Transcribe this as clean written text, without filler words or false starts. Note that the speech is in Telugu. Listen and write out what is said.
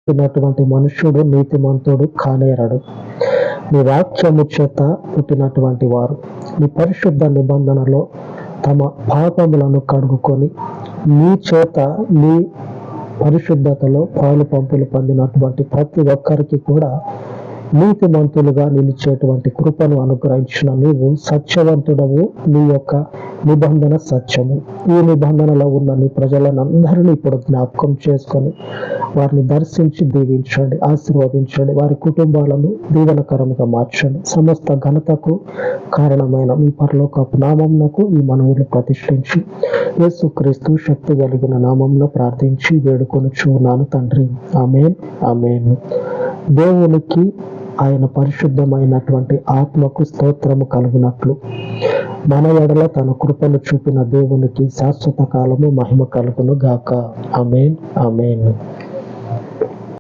పుట్టినటువంటి మనుష్యుడు నీతిమంతుడు కానేరడు. నీ వాక్యము చేత పుట్టినటువంటి వారు నీ పరిశుద్ధ నిబంధనలో తమ పాపములను కడుగుకొని నీ చేత నీ పరిశుద్ధతలో పాలు పంపులు పొందినటువంటి ప్రతి ఒక్కరికి కూడా నీతిమంతులుగా నిలిచేటువంటి కృపను అనుగ్రహించిన నీవు సత్యవంతుడవు. నీ యొక్క నిబంధన సత్యము. ఈ నిబంధనలో ఉన్న నీ ప్రజలను అందరినీ ఇప్పుడు జ్ఞాపకం చేసుకొని వారిని దర్శించి దీవించండి, ఆశీర్వదించండి. వారి కుటుంబాలను దీవెనకరంగా మార్చండి. సమస్త ఘనతకు కారణమైన మీ పరలోకపు నామమునకు ఈ మనవులు ప్రతిష్ఠించి యేసుక్రీస్తు శక్తి కలిగిన నామమున ప్రార్థించి వేడుకొనుచున్నాను తండ్రి. ఆమేన్, ఆమేన్. దేవునికి ఆయన పరిశుద్ధమైనటువంటి ఆత్మకు స్తోత్రము కలుగునట్లు మన ఎడల తన కృపను చూపిన దేవునికి శాశ్వత కాలము మహిమ కలుగును గాక. ఆమేన్, ఆమేన్.